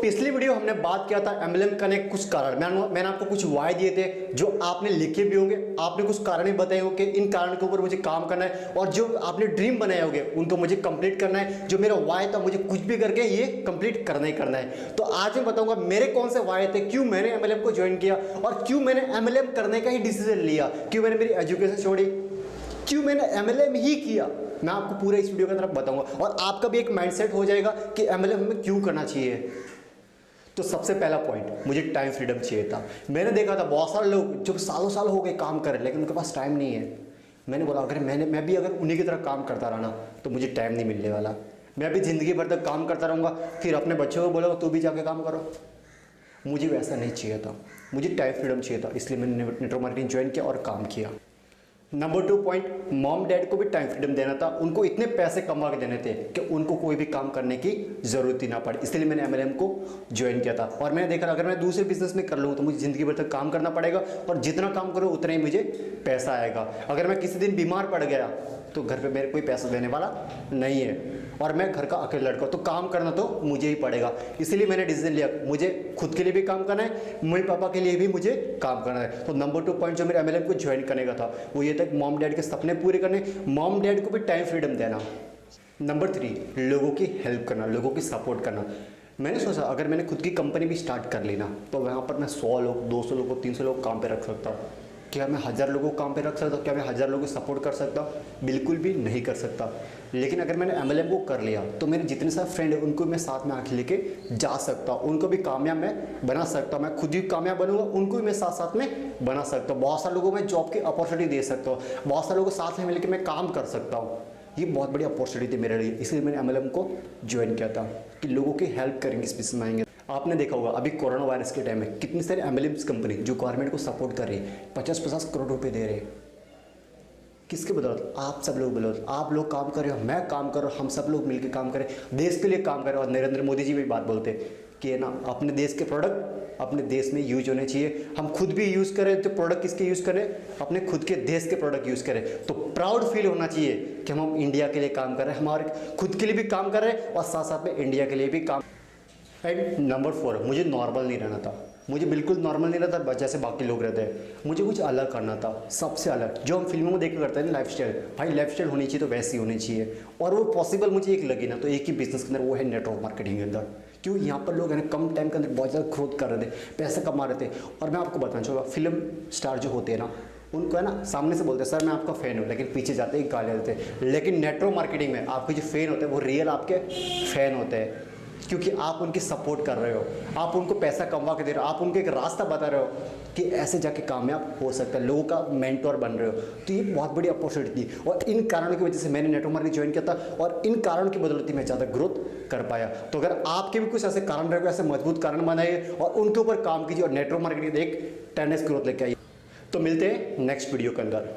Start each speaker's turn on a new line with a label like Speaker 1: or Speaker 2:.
Speaker 1: पिछली वीडियो हमने बात किया था एमएलएम करने के कुछ कारण। मैंने आपको कुछ वाय दिए थे जो आपने लिखे भी होंगे, आपने कुछ कारण भी बताए होंगे कि इन कारण के ऊपर मुझे काम करना है, और जो आपने ड्रीम बनाए होंगे उनको मुझे कंप्लीट करना है। जो मेरा वाय था मुझे कुछ भी करके ये कंप्लीट करना ही करना है। तो आज मैं बताऊंगा मेरे कौन से वाय थे, क्यों मैंने एमएलएम को ज्वाइन किया और क्यों मैंने एमएलएम करने का ही डिसीजन लिया, क्यों मैंने मेरी एजुकेशन छोड़ी, क्यों मैंने एमएलएम ही किया। मैं आपको पूरे इस वीडियो के अंदर बताऊंगा और आपका भी एक माइंडसेट हो जाएगा कि एमएलएम हमें क्यों करना चाहिए। तो सबसे पहला पॉइंट, मुझे टाइम फ्रीडम चाहिए था। मैंने देखा था बहुत सारे लोग जो सालों साल हो गए काम कर रहे लेकिन उनके पास टाइम नहीं है। मैंने बोला अगर मैं भी अगर उन्हीं की तरह काम करता रहा ना तो मुझे टाइम नहीं मिलने वाला। मैं भी ज़िंदगी भर तक काम करता रहूँगा, फिर अपने बच्चों को बोलूँगा तू भी जाके काम करो। मुझे वैसा नहीं चाहिए था, मुझे टाइम फ्रीडम चाहिए था, इसलिए मैंने नेटवर्क मार्केटिंग ज्वाइन किया और काम किया। नंबर 2 पॉइंट, मॉम डैड को भी टाइम फ्रीडम देना था। उनको इतने पैसे कमा के देने थे कि उनको कोई भी काम करने की ज़रूरत ही ना पड़े, इसलिए मैंने एमएलएम को ज्वाइन किया था। और मैंने देखा अगर मैं दूसरे बिजनेस में कर लूँ तो मुझे ज़िंदगी भर तक काम करना पड़ेगा और जितना काम करूँ उतना ही मुझे पैसा आएगा। अगर मैं किसी दिन बीमार पड़ गया तो घर पे मेरे कोई पैसा देने वाला नहीं है और मैं घर का अकेला लड़का, तो काम करना तो मुझे ही पड़ेगा। इसलिए मैंने डिसीजन लिया मुझे खुद के लिए भी काम करना है, मम्मी पापा के लिए भी मुझे काम करना है। तो नंबर 2 पॉइंट जो मेरे एमएलएम को ज्वाइन करने का था वो ये था मॉम डैड के सपने पूरे करने, मॉम डैड को भी टाइम फ्रीडम देना। नंबर 3, लोगों की हेल्प करना, लोगों की सपोर्ट करना। मैंने सोचा अगर मैंने खुद की कंपनी भी स्टार्ट कर ली ना तो वहाँ पर मैं 100 लोग, 200 लोग, 300 लोग काम पे रख सकता हूँ। क्या मैं 1000 लोगों को काम पे रख सकता हूँ? क्या मैं 1000 लोगों को सपोर्ट कर सकता हूँ? बिल्कुल भी नहीं कर सकता। लेकिन अगर मैंने एमएलएम को कर लिया तो मेरे जितने सारे फ्रेंड हैं उनको मैं साथ में आके लेके जा सकता हूँ, उनको भी कामयाब मैं बना सकता हूँ। मैं खुद ही कामयाब बनूंगा, उनको भी मैं साथ साथ में बना सकता हूँ। बहुत सारे लोगों को मैं जॉब की अपॉर्चुनिटी दे सकता हूँ, बहुत सारे लोगों को साथ में मिलकर मैं काम कर सकता हूँ। ये बहुत बड़ी अपॉर्चुनिटी थी मेरे लिए, इसलिए मैंने एमएलएम को ज्वाइन किया था कि लोगों की हेल्प करेंगे, इस बिजनेस में आएंगे। आपने देखा होगा अभी कोरोना वायरस के टाइम में कितनी सारी एमएलएम्स कंपनी जो गवर्नमेंट को सपोर्ट कर रही है, 50-50 करोड़ रुपए दे रहे हैं। किसके बदौलत? आप सब लोग बदौलत। आप लोग काम कर रहे हो, मैं काम कर रहा हूँ, हम सब लोग मिलकर काम करें, देश के लिए काम करें। और नरेंद्र मोदी जी भी बात बोलते हैं कि ना अपने देश के प्रोडक्ट अपने देश में यूज होने चाहिए। हम खुद भी यूज़ करें तो प्रोडक्ट किसके यूज़ करें? अपने खुद के देश के प्रोडक्ट यूज़ करें। तो प्राउड फील होना चाहिए कि हम इंडिया के लिए काम कर रहे हैं, हमारे खुद के लिए भी काम कर रहे हैं और साथ साथ में इंडिया के लिए भी काम। एंड नंबर 4, मुझे नॉर्मल नहीं रहना था। मुझे बिल्कुल नॉर्मल नहीं रहता जैसे बाकी लोग रहते हैं। मुझे कुछ अलग करना था, सबसे अलग, जो हम फिल्मों में देख करते हैं ना लाइफस्टाइल। भाई लाइफस्टाइल होनी चाहिए तो वैसी होनी चाहिए, और वो पॉसिबल मुझे एक लगी ना तो एक ही बिजनेस के अंदर, वो है नेटवर्क मार्केटिंग के अंदर। क्यों? यहाँ पर लोग है ना कम टाइम के अंदर बहुत ज़्यादा ग्रोथ कर रहे थे, पैसा कमा रहे थे। और मैं आपको बताना चाहूँगा फिल्म स्टार जो होते हैं ना उनको है ना सामने से बोलते हैं सर मैं आपका फ़ैन हूँ, लेकिन पीछे जाते ही गालियाँ देते हैं। लेकिन नेटवर्क मार्केटिंग में आपके जो फ़ैन होते हैं वो रियल आपके फ़ैन होते हैं, क्योंकि आप उनकी सपोर्ट कर रहे हो, आप उनको पैसा कमा के दे रहे हो, आप उनको एक रास्ता बता रहे हो कि ऐसे जाके कामयाब हो सकता है, लोगों का मेंटोर बन रहे हो। तो ये बहुत बड़ी अपॉर्चुनिटी थी और इन कारणों की वजह से मैंने नेटवर्क मार्केटिंग ज्वाइन किया था और इन कारणों की बदौलत मैं ज़्यादा ग्रोथ कर पाया। तो अगर आपके भी कुछ ऐसे कारण रहे, ऐसे मजबूत कारण बनाइए और उनके ऊपर काम कीजिए और नेटवर्क मार्केटिंग एक 10x ग्रोथ लेके आइए। तो मिलते हैं नेक्स्ट वीडियो के अंदर।